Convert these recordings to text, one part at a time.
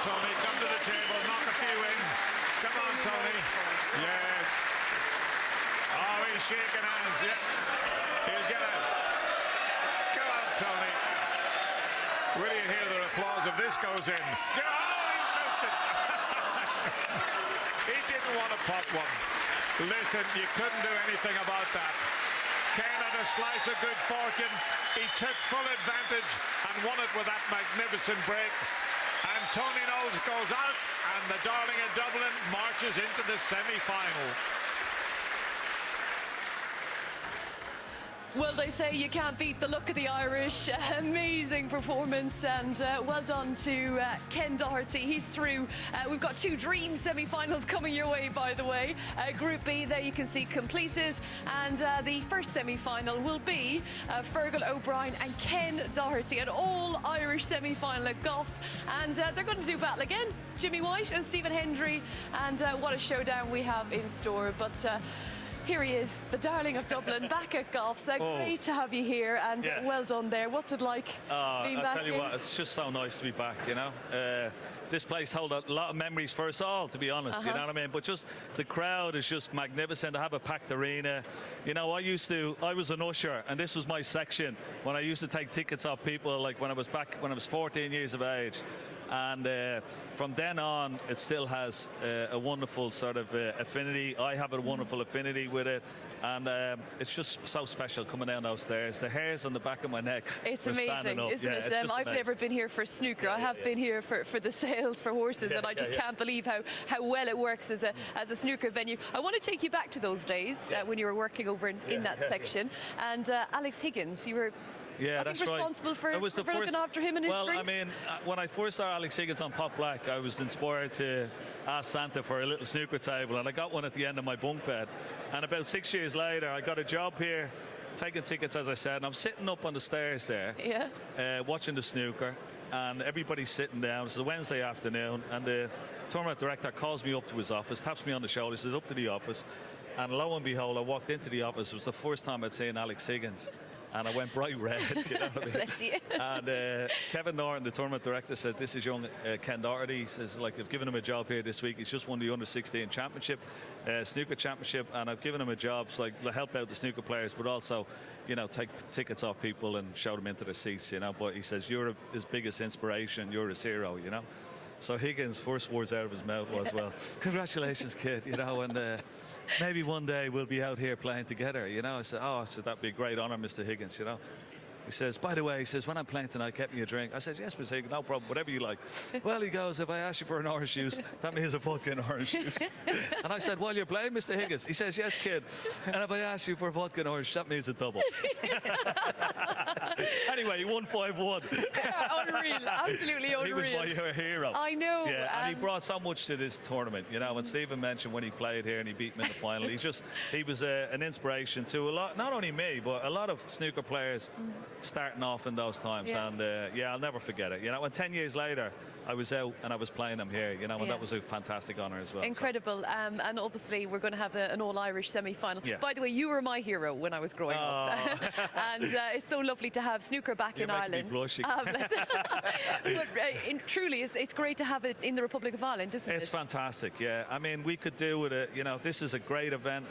Tony, come to the table, knock a few in. Come on, Tony. Yes. Oh, he's shaking hands, yeah. He'll get it. Come on, Tony. Will you hear the applause if this goes in? Oh, he's missed it. He didn't want to pot one. Listen, you couldn't do anything about that. Ken had a slice of good fortune. He took full advantage and won it with that magnificent break. And Tony Knowles goes out, and the Darling of Dublin marches into the semi-final. Well, they say you can't beat the look of the Irish. Amazing performance, and well done to Ken Doherty. He's through. We've got two dream semi-finals coming your way, by the way. Group B, there you can see completed, and the first semi-final will be Fergal O'Brien and Ken Doherty, an all-Irish semi-final at Goffs, and they're going to do battle again. Jimmy White and Stephen Hendry, and what a showdown we have in store. But here he is, the Darling of Dublin, back at Goffs. Great to have you here, and well done there. What's it like being back? I'll tell you what, it's just so nice to be back, you know. This place holds a lot of memories for us all, to be honest, you know what I mean? But just the crowd is just magnificent. I have a packed arena. You know, I was an usher, and this was my section when I used to take tickets off people, like when I was 14 years of age. And from then on, it still has a wonderful sort of affinity. I have a wonderful affinity with it, and it's just so special coming down those stairs. The hairs on the back of my neck. It's amazing, isn't it? I've never been here for snooker. I have been here for the sales for horses, and I just can't believe how well it works as a snooker venue. I want to take you back to those days when you were working over in that section, and Alex Higgins, you were. Yeah, that's responsible for looking after him and his drinks. Well, I mean, when I first saw Alex Higgins on Pot Black, I was inspired to ask Santa for a little snooker table, and I got one at the end of my bunk bed. And about 6 years later, I got a job here, taking tickets, as I said, and I'm sitting up on the stairs there, watching the snooker, and everybody's sitting down. It's a Wednesday afternoon, and the tournament director calls me up to his office, taps me on the shoulder, says, "Up to the office." And lo and behold, I walked into the office. It was the first time I'd seen Alex Higgins. And I went bright red, you know what I mean? Bless you. And Kevin Norton, the tournament director, said, "This is young Ken Doherty." He says, like, I've given him a job here this week. He's just won the under-16 championship, snooker championship, and I've given him a job so like to help out the snooker players, but also, you know, take tickets off people and show them into their seats, you know. But he says, "You're his biggest inspiration. You're his hero," you know. So Higgins' first words out of his mouth was, "Well, congratulations, kid," you know, and maybe one day we'll be out here playing together, you know. I said, "Oh, so that'd be a great honor, Mr. Higgins," you know. He says, "By the way," he says, "when I'm playing tonight, get me a drink." I said, "Yes, Mr. Higgins, no problem, whatever you like." Well, he goes, "If I ask you for an orange juice, that means a vodka and orange juice." And I said, "While you're playing, Mr. Higgins?" He says, "Yes, kid. And if I ask you for a vodka and orange, that means a double." Anyway, he won 5-1. Unreal, absolutely unreal. He was my hero. I know. Yeah, and he brought so much to this tournament, you know. And Stephen mentioned when he played here and he beat me in the final. He was an inspiration to a lot, not only me, but a lot of snooker players starting off in those times. And I'll never forget it, you know. And 10 years later, I was out and I was playing him here, you know, and that was a fantastic honour as well. Incredible. So. And obviously we're going to have an all-Irish semi-final. By the way, you were my hero when I was growing up. And it's so lovely to have snooker back in Ireland. Me blushing. But truly, it's great to have it in the Republic of Ireland, isn't it? It's fantastic, yeah. I mean, we could do with it, you know, this is a great event.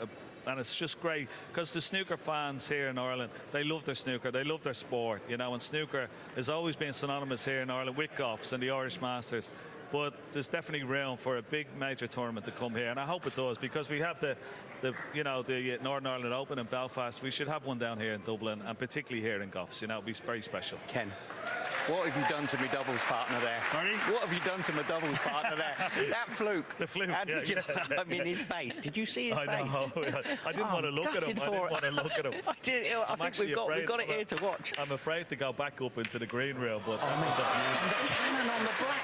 And it's just great because the snooker fans here in Ireland, they love their snooker, they love their sport, you know, and snooker has always been synonymous here in Ireland with Goffs and the Irish Masters. But there's definitely room for a big major tournament to come here, and I hope it does, because we have the Northern Ireland Open in Belfast. We should have one down here in Dublin, and particularly here in Goffs. You know, it'll be very special. Ken, what have you done to my doubles partner there? Sorry? What have you done to my doubles partner there? That fluke. The fluke. I mean, his face. Did you see his face? I know. I didn't want to look at him. I think we've got it here to watch. I'm afraid to go back up into the green room, but that was a cannon on the black.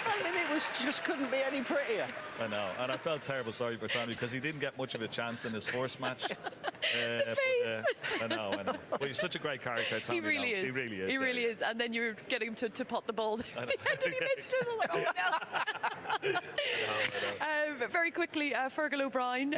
I mean, it was just couldn't be any prettier. I know, and I felt terrible sorry for Tommy because he didn't get much of a chance in his first match. The face. I know. But he's such a great character, Tommy. He really is. He really is. He really is. And then you're getting him to pot the ball at the end, and he missed it. I was like, oh no. Very quickly, Fergal O'Brien,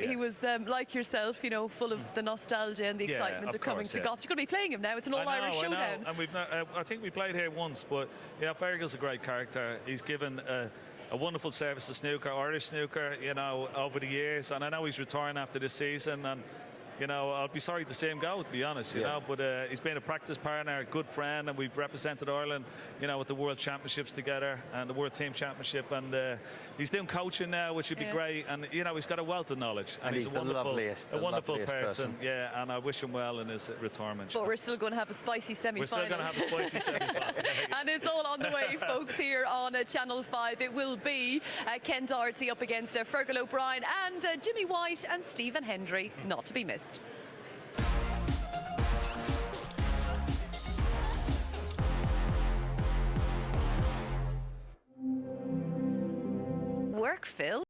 he was like yourself, you know, full of the nostalgia and the excitement of coming to Goffs. You're going to be playing him now. It's an all-Irish showdown. And we've not, I think we played here once, but yeah, Fergal's a great character. He's given a wonderful service to snooker, Irish snooker, you know, over the years, and I know he's retiring after this season, and you know, I'll be sorry to see him go, to be honest, you know, but he's been a practice partner, a good friend, and we've represented Ireland, you know, with the World Championships together and the World Team Championship, and he's doing coaching now, which would be great, and, you know, he's got a wealth of knowledge. And he's the wonderful person, yeah, and I wish him well in his retirement. But we're still going to have a spicy semi-final. We're still going to have a spicy semi-final. And it's all on the way, folks, here on Channel 5. It will be Ken Doherty up against Fergal O'Brien and Jimmy White and Stephen Hendry, not to be missed. Work, Phil.